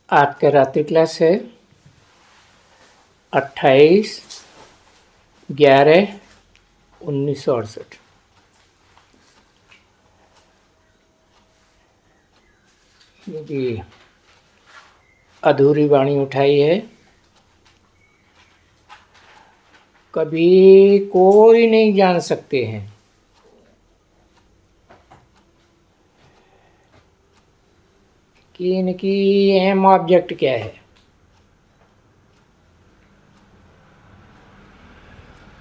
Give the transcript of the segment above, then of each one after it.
आपका रात्रि क्लास है 28/11/1968। यदि अधूरी वाणी उठाई है, कभी कोई नहीं जान सकते हैं कि इनकी अहम ऑब्जेक्ट क्या है।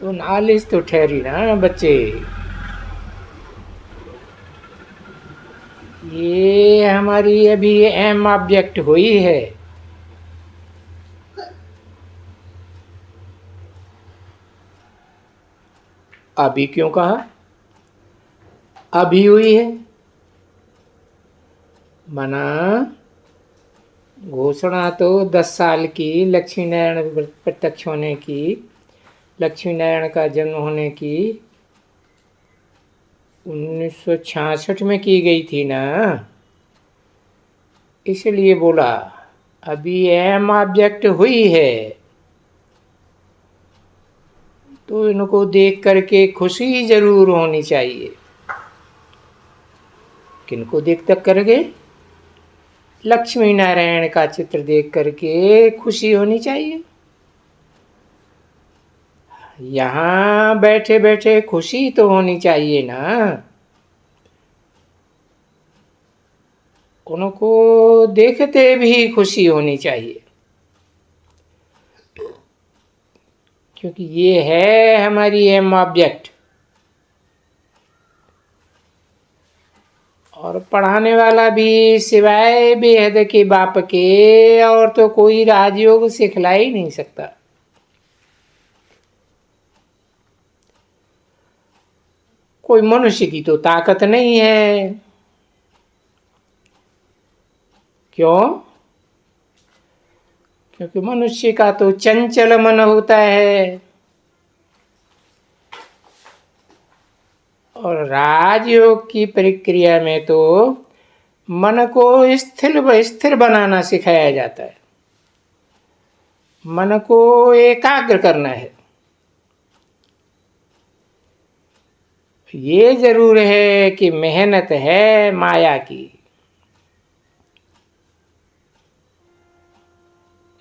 तो नॉलेज तो ठहरी ना बच्चे, ये हमारी अभी अहम ऑब्जेक्ट हुई है। अभी क्यों कहा? अभी हुई है, मना घोषणा तो 10 साल की, लक्ष्मी नारायण प्रत्यक्ष होने की, लक्ष्मी नारायण का जन्म होने की 1966 में की गई थी ना। इसलिए बोला अभी अहम ऑब्जेक्ट हुई है, तो इनको देख करके खुशी जरूर होनी चाहिए। किनको देख तक करके? लक्ष्मी नारायण का चित्र देख करके खुशी होनी चाहिए। यहाँ बैठे बैठे खुशी तो होनी चाहिए ना। उनको देखते भी खुशी होनी चाहिए, क्योंकि ये है हमारी एम ऑब्जेक्ट। और पढ़ाने वाला भी सिवाय बेहद के बाप के और तो कोई राजयोग सिखला ही नहीं सकता। कोई मनुष्य की तो ताकत नहीं है। क्यों? क्योंकि मनुष्य का तो चंचल मन होता है, और राजयोग की प्रक्रिया में तो मन को स्थिर बनाना सिखाया जाता है। मन को एकाग्र करना है। ये जरूर है कि मेहनत है माया की,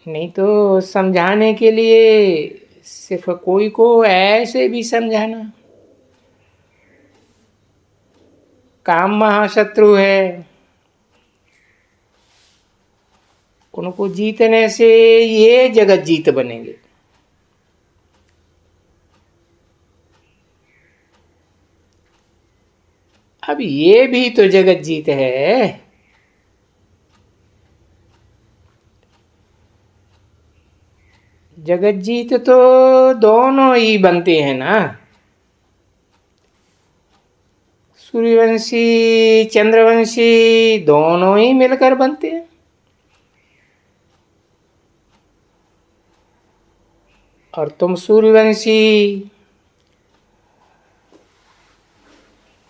नहीं तो समझाने के लिए सिर्फ कोई को ऐसे भी समझाना, काम महाशत्रु है। उनको जीतने से ये जगत जीत बनेंगे। अब ये भी तो जगत जीत है। जगत जीत तो दोनों ही बनते हैं ना। सूर्यवंशी चंद्रवंशी दोनों ही मिलकर बनते हैं। और तुम सूर्यवंशी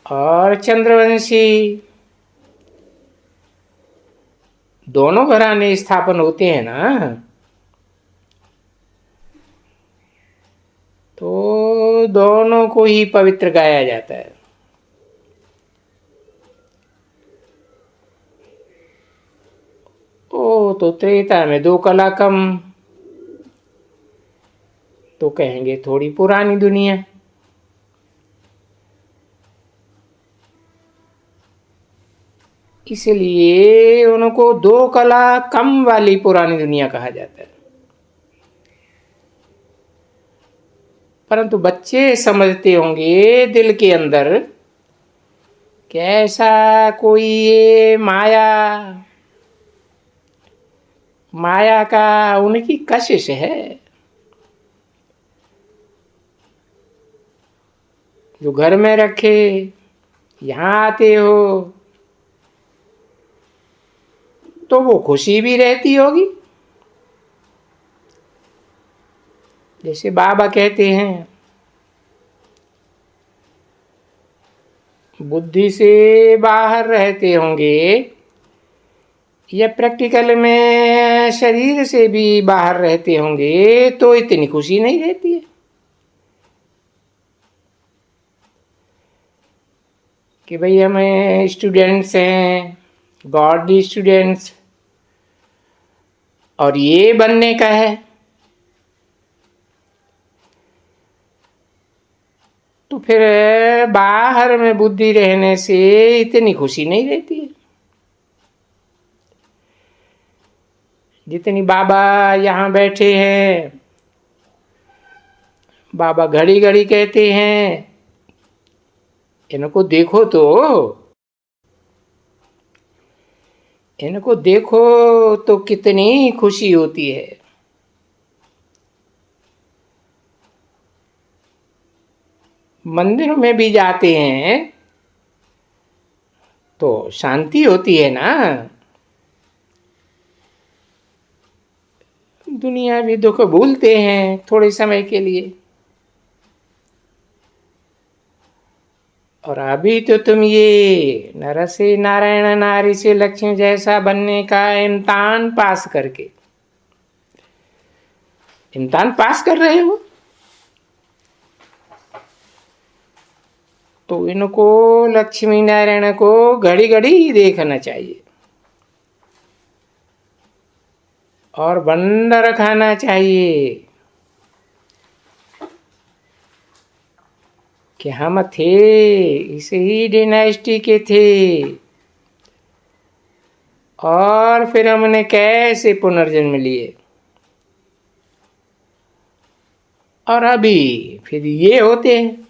और चंद्रवंशी दोनों घराने स्थापन होते हैं ना। तो दोनों को ही पवित्र गाया जाता है। ओ तो त्रेता में 2 कला कम, तो कहेंगे थोड़ी पुरानी दुनिया। इसलिए उनको 2 कला कम वाली पुरानी दुनिया कहा जाता है। परंतु बच्चे समझते होंगे दिल के अंदर कि ऐसा कोई ये माया का उनकी कशिश है, जो घर में रखे। यहाँ आते हो तो वो खुशी भी रहती होगी। जैसे बाबा कहते हैं, बुद्धि से बाहर रहते होंगे या प्रैक्टिकल में शरीर से भी बाहर रहते होंगे तो इतनी खुशी नहीं रहती है कि भाई हमें स्टूडेंट्स हैं, गॉड स्टूडेंट्स, और ये बनने का है। तो फिर बाहर में बुद्धि रहने से इतनी खुशी नहीं रहती है जितनी बाबा यहाँ बैठे हैं। बाबा घड़ी घड़ी कहते हैं इनको देखो तो, इनको देखो तो कितनी खुशी होती है। मंदिर में भी जाते हैं तो शांति होती है ना, दुनिया भी दुख भूलते हैं थोड़े समय के लिए। और अभी तो तुम ये नर से नारायण, नारी से लक्ष्मी जैसा बनने का इम्तिहान पास करके, इम्तिहान पास कर रहे हो, तो इनको लक्ष्मी नारायण को घड़ी घड़ी ही देखना चाहिए और बंद रखाना चाहिए कि हम थे इस ही डिनाइस्टी के थे और फिर हमने कैसे पुनर्जन्म लिए और अभी फिर ये होते हैं।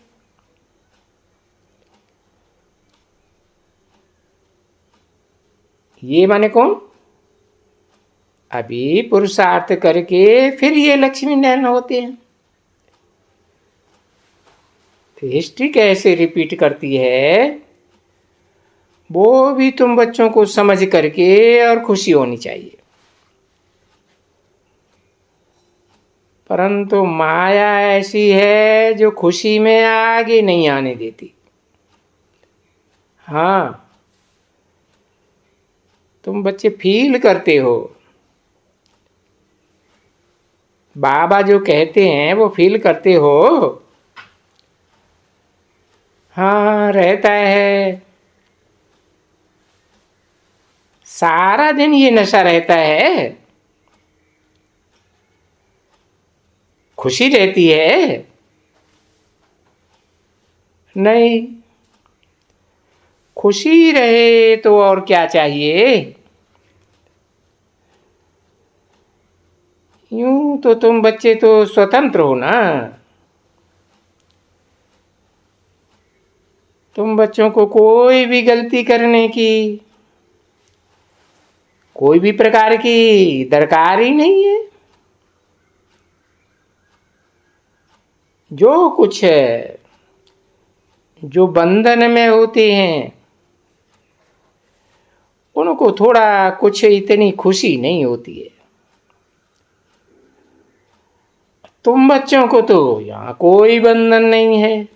ये माने कौन? अभी पुरुषार्थ करके फिर ये लक्ष्मी नारायण होते हैं। तो हिस्ट्री कैसे रिपीट करती है वो भी तुम बच्चों को समझ करके और खुशी होनी चाहिए। परंतु माया ऐसी है जो खुशी में आगे नहीं आने देती। हाँ, तुम बच्चे फील करते हो, बाबा जो कहते हैं वो फील करते हो। हाँ, रहता है, सारा दिन ये नशा रहता है, खुशी रहती है नहीं। खुशी रहे तो और क्या चाहिए। यूं तो तुम बच्चे तो स्वतंत्र हो ना, तुम बच्चों को कोई भी गलती करने की कोई भी प्रकार की दरकार ही नहीं है। जो कुछ है, जो बंधन में होते हैं उनको थोड़ा कुछ इतनी खुशी नहीं होती है। तुम बच्चों को तो यहाँ कोई बंधन नहीं है।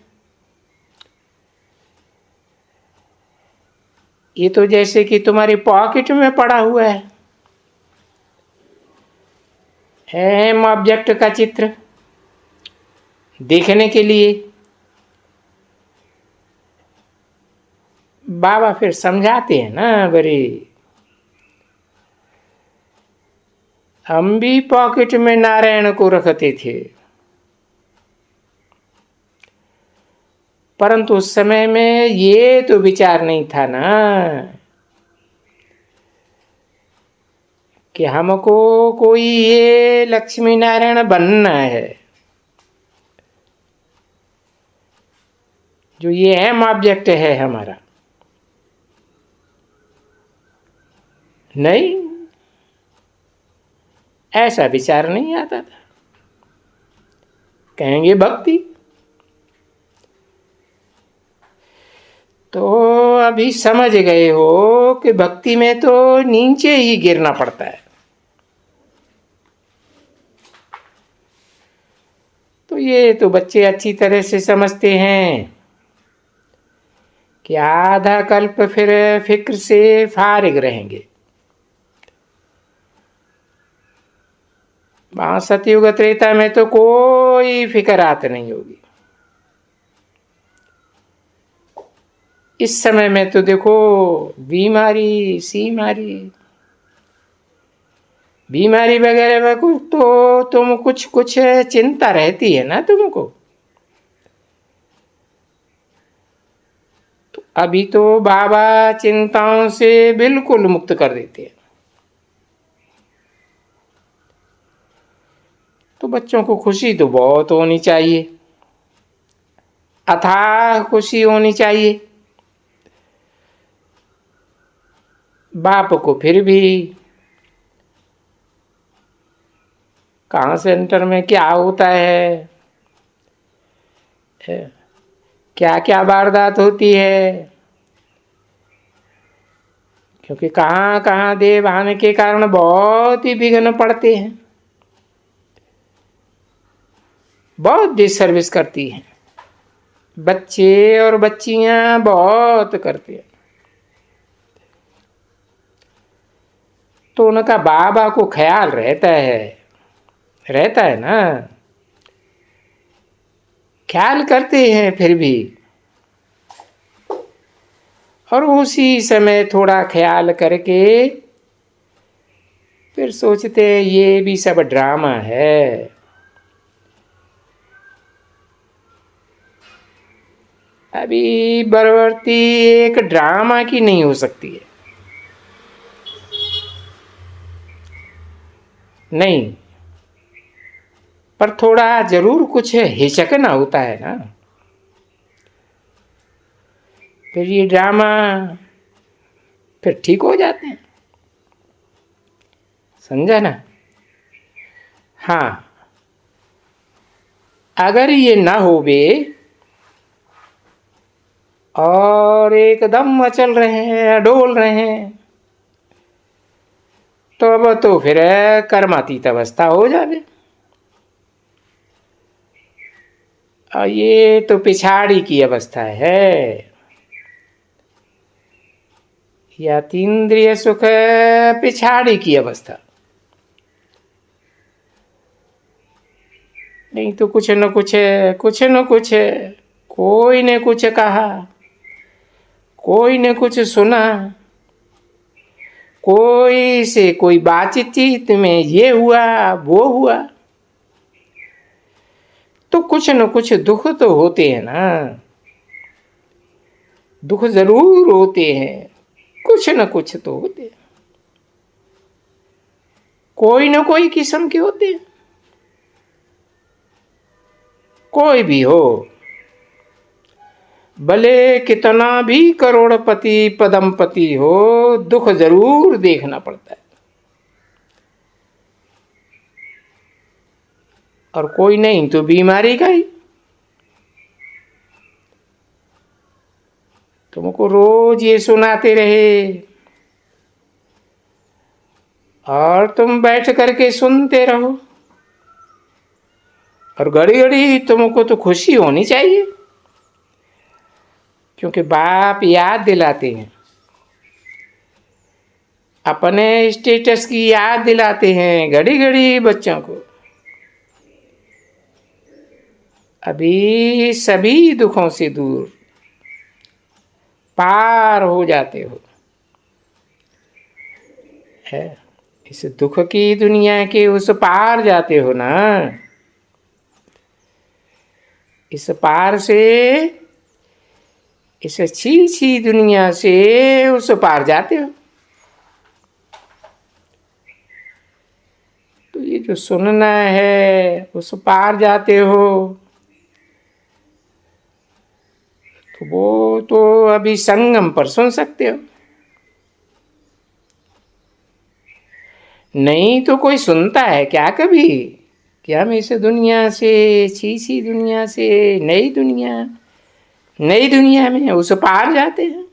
ये तो जैसे कि तुम्हारी पॉकेट में पड़ा हुआ है एम ऑब्जेक्ट का चित्र देखने के लिए। बाबा फिर समझाते हैं ना, बरे हम भी पॉकेट में नारायण को रखते थे, परंतु उस समय में ये तो विचार नहीं था ना कि हमको कोई ये लक्ष्मी नारायण बनना है। जो ये एम ऑब्जेक्ट है हमारा, नहीं, ऐसा विचार नहीं आता था। कहेंगे भक्ति, तो अभी समझ गए हो कि भक्ति में तो नीचे ही गिरना पड़ता है। तो ये तो बच्चे अच्छी तरह से समझते हैं कि आधा कल्प फिर फिक्र से फारिग रहेंगे। वहां सतयुग त्रेता में तो कोई फिक्रात नहीं होगी। इस समय में तो देखो बीमारी सीमारी, बीमारी वगैरह में कुछ तो तुम कुछ कुछ चिंता रहती है ना तुमको। तो अभी तो बाबा चिंताओं से बिल्कुल मुक्त कर देते हैं। तो बच्चों को खुशी तो बहुत होनी चाहिए, अथाह खुशी होनी चाहिए। बाप को फिर भी कहाँ सेंटर में क्या होता है, क्या क्या वारदात होती है, क्योंकि कहाँ कहाँ देव आने के कारण बहुत ही विघ्न पड़ते हैं, बहुत डिसर्विस करती हैं बच्चे और बच्चियां, बहुत करते हैं। तो उनका बाबा को ख्याल रहता है ना, ख्याल करते हैं फिर भी। और उसी समय थोड़ा ख्याल करके फिर सोचते हैं ये भी सब ड्रामा है। अभी बरवर्ती एक ड्रामा की नहीं हो सकती है, नहीं, पर थोड़ा जरूर कुछ हिचकना होता है ना। फिर ये ड्रामा फिर ठीक हो जाते हैं, समझा ना। हाँ, अगर ये ना हो बे और एकदम मचल रहे हैं, डोल रहे हैं, तो अब तो फिर कर्मातीत अवस्था हो जाए। और ये तो पिछाड़ी की अवस्था है, या तीन्द्रिय सुख पिछाड़ी की अवस्था। नहीं तो कुछ न कुछ कोई ने कुछ कहा, कोई ने कुछ सुना, कोई से कोई बातचीत में ये हुआ वो हुआ, तो कुछ न कुछ दुख तो होते हैं ना, दुख जरूर होते हैं, कुछ न कुछ तो होते हैं, कोई न कोई किस्म के होते हैं। कोई भी हो, भले कितना भी करोड़पति पदमपति हो, दुख जरूर देखना पड़ता है। और कोई नहीं तो बीमारी का ही। तुमको रोज ये सुनाते रहे और तुम बैठ करके सुनते रहो, और घड़ी घड़ी तुमको तो खुशी होनी चाहिए, क्योंकि बाप याद दिलाते हैं, अपने स्टेटस की याद दिलाते हैं घड़ी घड़ी बच्चों को। अभी सभी दुखों से दूर पार हो जाते हो, है इस दुख की दुनिया के उस पार जाते हो ना। इस पार से, इस छी दुनिया से उस पार जाते हो। तो ये जो सुनना है उस पार जाते हो, तो वो तो अभी संगम पर सुन सकते हो। नहीं तो कोई सुनता है क्या कभी कि हम इस दुनिया से, छी दुनिया से नई दुनिया में उस पार जाते हैं।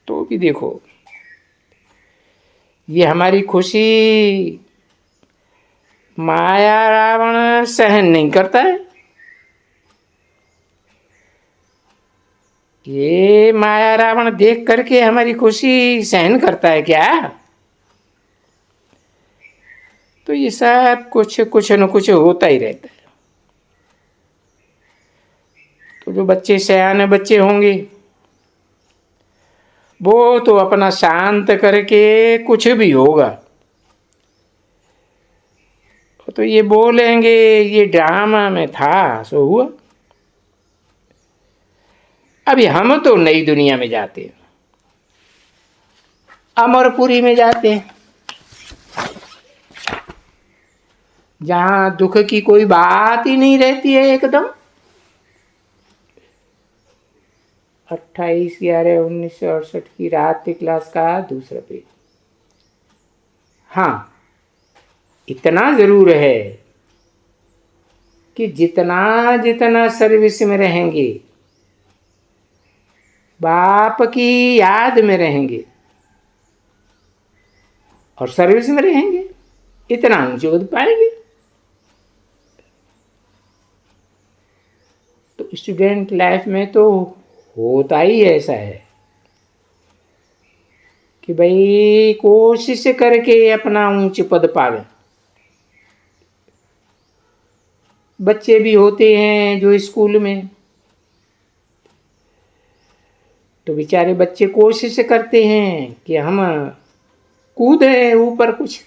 तो भी देखो, ये हमारी खुशी माया रावण सहन नहीं करता है। ये माया रावण देख करके हमारी खुशी सहन करता है क्या? तो ये सब कुछ न कुछ होता ही रहता है। तो जो बच्चे सयाने बच्चे होंगे वो तो अपना शांत करके कुछ भी होगा तो ये बोलेंगे ये ड्रामा में था सो हुआ। अभी हम तो नई दुनिया में जाते हैं, अमरपुरी में जाते हैं, जहां दुख की कोई बात ही नहीं रहती है एकदम। 28/11/1968 की रात की क्लास का दूसरा पेज। हाँ, इतना जरूर है कि जितना जितना सर्विस में रहेंगे, बाप की याद में रहेंगे और सर्विस में रहेंगे, इतना ऊंचे उठ पाएंगे। तो स्टूडेंट लाइफ में तो होता ही ऐसा है कि भाई कोशिश करके अपना ऊंचे पद पावे। बच्चे भी होते हैं जो स्कूल में, तो बेचारे बच्चे कोशिश करते हैं कि हम कूदे ऊपर कुछ,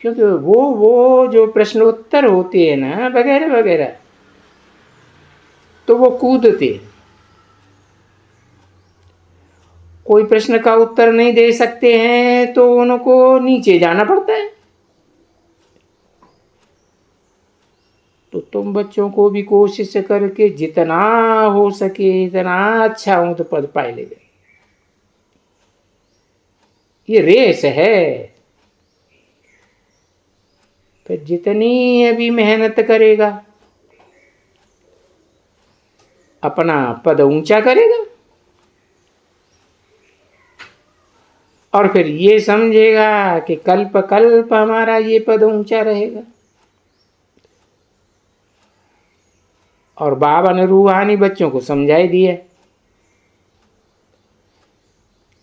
क्योंकि वो जो प्रश्नोत्तर होते हैं ना वगैरह वगैरह, तो वो कूदते। कोई प्रश्न का उत्तर नहीं दे सकते हैं तो उनको नीचे जाना पड़ता है। तो तुम बच्चों को भी कोशिश करके जितना हो सके इतना अच्छा ऊंच पद पाए ले गए। ये रेस है। फिर जितनी अभी मेहनत करेगा अपना पद ऊंचा करेगा और फिर ये समझेगा कि कल्प कल्प हमारा ये पद ऊंचा रहेगा। और बाबा ने रूहानी बच्चों को समझाई दिया,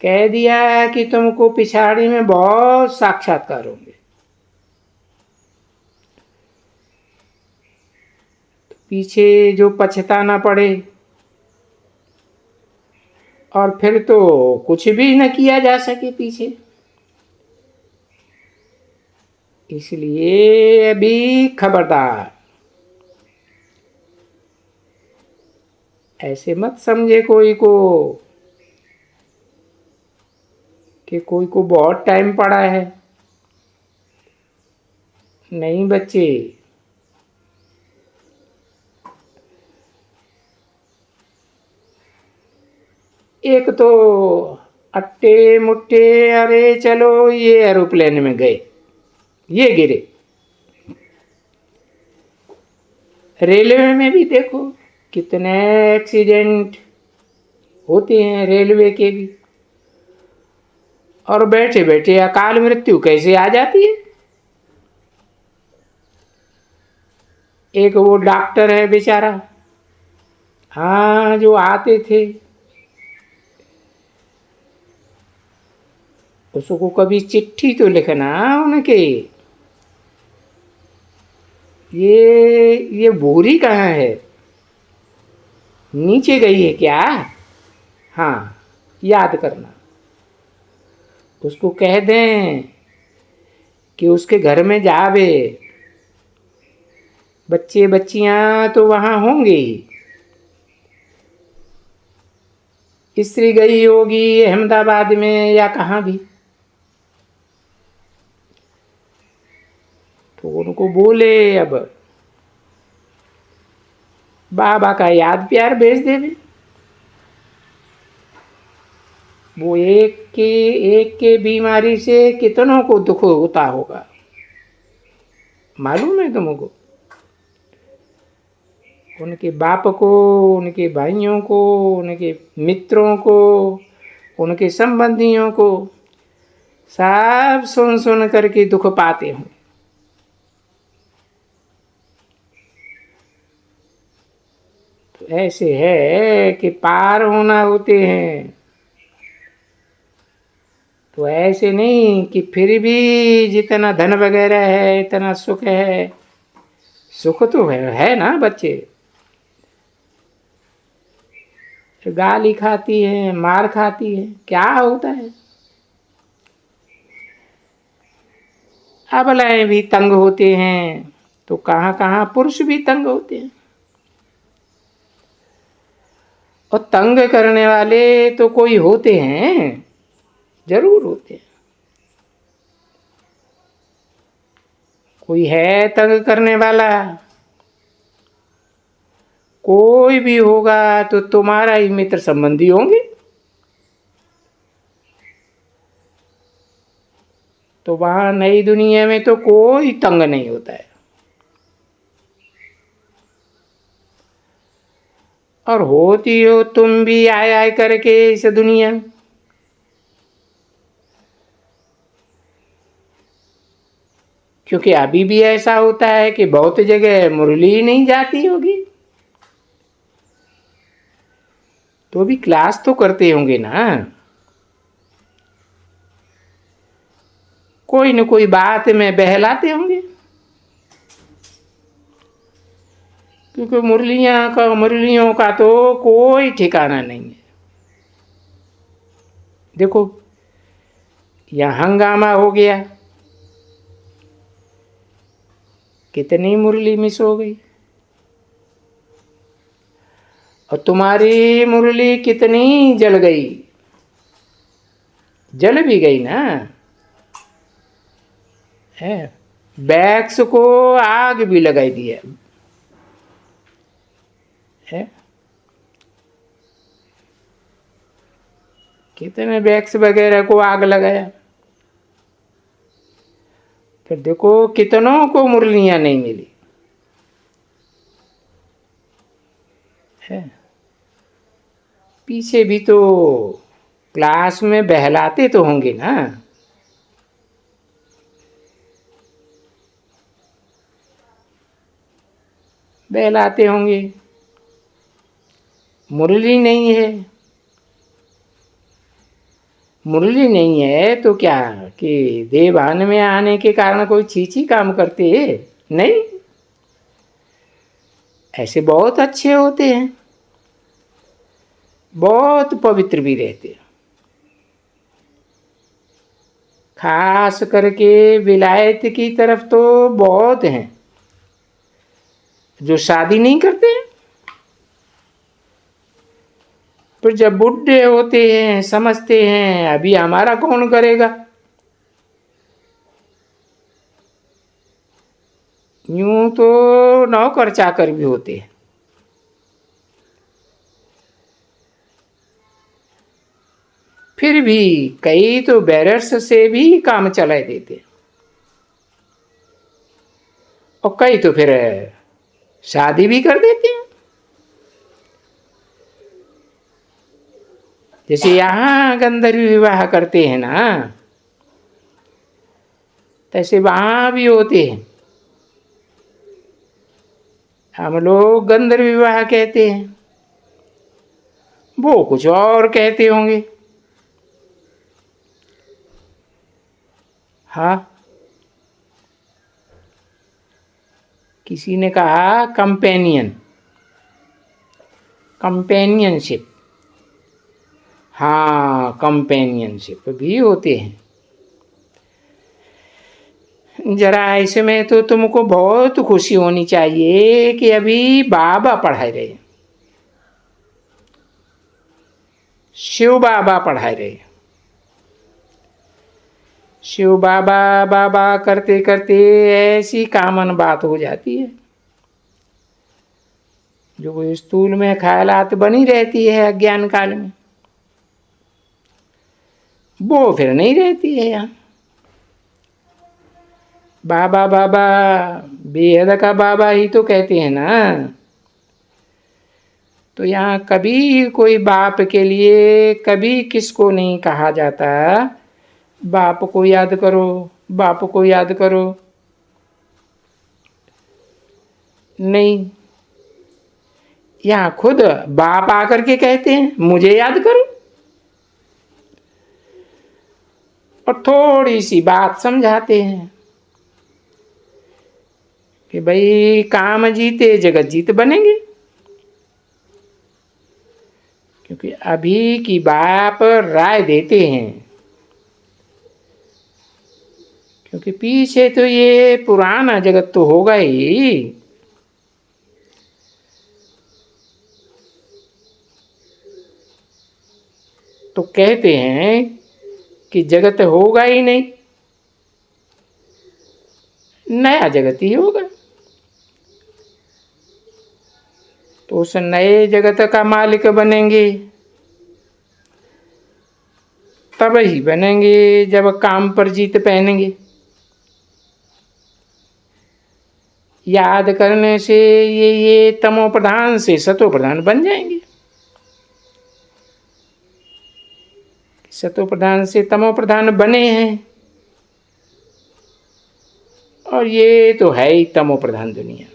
कह दिया कि तुमको पिछाड़ी में बहुत साक्षात्कार होंगे, पीछे जो पछताना पड़े और फिर तो कुछ भी न किया जा सके पीछे। इसलिए अभी खबरदार, ऐसे मत समझे कोई को कि कोई को बहुत टाइम पड़ा है। नहीं बच्चे, एक तो अट्टे मुट्टे अरे चलो ये एरोप्लेन में गए, ये गिरे। रेलवे में भी देखो कितने एक्सीडेंट होते हैं रेलवे के भी, और बैठे बैठे अकाल मृत्यु कैसे आ जाती है। एक वो डॉक्टर है बेचारा, हाँ, जो आते थे, उसको कभी चिट्ठी तो लिखना उनके, ये बोरी कहाँ है, नीचे गई है क्या। हाँ, याद करना, उसको कह दें कि उसके घर में जावे, बच्चे बच्चियां तो वहां होंगे ही, स्त्री गई होगी अहमदाबाद में या कहाँ भी, तो उनको बोले अब बाबा का याद प्यार भेज देवे। वो एक के बीमारी से कितनों को दुख होता होगा, मालूम है तुमको। उनके बाप को, उनके भाइयों को, उनके मित्रों को, उनके संबंधियों को सब सुन सुन करके दुख पाते हों। तो ऐसे है कि पार होना होते हैं तो ऐसे नहीं कि फिर भी जितना धन वगैरह है इतना सुख है। सुख तो है ना बच्चे। गाली खाती है, मार खाती है, क्या होता है। अबलाएं भी तंग होते हैं, तो कहाँ कहाँ पुरुष भी तंग होते हैं। और तंग करने वाले तो कोई होते हैं, जरूर होते हैं। कोई है तंग करने वाला, कोई भी होगा तो तुम्हारा ही मित्र संबंधी होंगे। तो वहां नई दुनिया में तो कोई तंग नहीं होता है। और होती हो तुम भी आए आए करके इस दुनिया में। क्योंकि अभी भी ऐसा होता है कि बहुत जगह मुरली नहीं जाती होगी, तो भी क्लास तो करते होंगे ना। कोई न कोई बात में बहलाते होंगे। क्योंकि मुरलियों का तो कोई ठिकाना नहीं है। देखो, यहाँ हंगामा हो गया, कितनी मुरली मिस हो गई। और तुम्हारी मुरली कितनी जल गई, जल भी गई ना। है, बैक्स को आग भी लगाई दिया है। कितने बैक्स वगैरह को आग लगाया। फिर देखो कितनों को मुरलियां नहीं मिली है। पीछे भी तो क्लास में बहलाते तो होंगे ना। बहलाते होंगे। मुरली नहीं है, मुरली नहीं है तो क्या कि देवान में आने के कारण कोई चीची काम करते नहीं। ऐसे बहुत अच्छे होते हैं, बहुत पवित्र भी रहते हैं। खास करके विलायत की तरफ तो बहुत हैं जो शादी नहीं करते। फिर जब बुढ़े होते हैं समझते हैं अभी हमारा कौन करेगा। यूं तो नौकर चाकर भी होते हैं। फिर भी कई तो बैरर्स से भी काम चला देते हैं। और कई तो फिर शादी भी कर देते हैं। जैसे यहाँ गंधर्व विवाह करते हैं ना, तैसे वहां भी होते हैं। हम लोग गंधर्व विवाह कहते हैं, वो कुछ और कहते होंगे। हाँ, किसी ने कहा कंपेनियनशिप। हाँ, कंपेनियनशिप भी होते हैं। जरा इसमें तो तुमको बहुत खुशी होनी चाहिए कि अभी बाबा पढ़ाए रहे, शिव बाबा पढ़ाए रहे। शिव बाबा बाबा करते करते ऐसी कामन बात हो जाती है जो वो स्थूल में ख्यालात बनी रहती है अज्ञान काल में, वो फिर नहीं रहती है यहाँ। बाबा बाबा बेहद का बाबा ही तो कहते हैं ना। तो यहाँ कभी कोई बाप के लिए कभी किसको नहीं कहा जाता बाप को याद करो, बाप को याद करो। नहीं, यहाँ खुद बाप आकर के कहते हैं मुझे याद करो। और थोड़ी सी बात समझाते हैं कि भाई काम जीते जगत जीत बनेंगे। क्योंकि अभी की बाप राय देते हैं, क्योंकि पीछे तो ये पुराना जगत तो होगा ही। तो कहते हैं कि जगत होगा ही नहीं, नया जगत ही होगा। तो उस नए जगत का मालिक बनेंगे तब ही बनेंगे जब काम पर जीत पहनेंगे। याद करने से ये तमो प्रधान से सतो प्रधान बन जाएंगे, सतो प्रधान से तमो प्रधान बने हैं, और ये तो है ही तमो प्रधान दुनिया।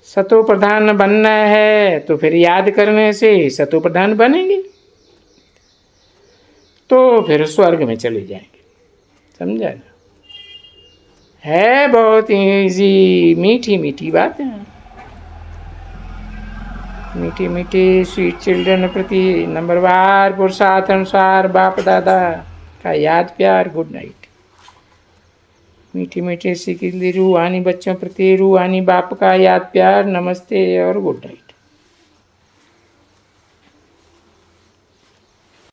सतो प्रधान बनना है तो फिर याद करने से सतो प्रधान बनेंगे, तो फिर स्वर्ग में चले जाएंगे। समझा ना? है बहुत इजी, मीठी मीठी बात है, मीठी मीठी स्वीट चिल्ड्रन प्रति नंबरवार पुरुषार्थ अनुसार बाप दादा का याद प्यार। Good night. मीठी मीठी सी रूहानी बच्चों प्रति रूहानी बाप का याद प्यार। नमस्ते और गुड नाइट।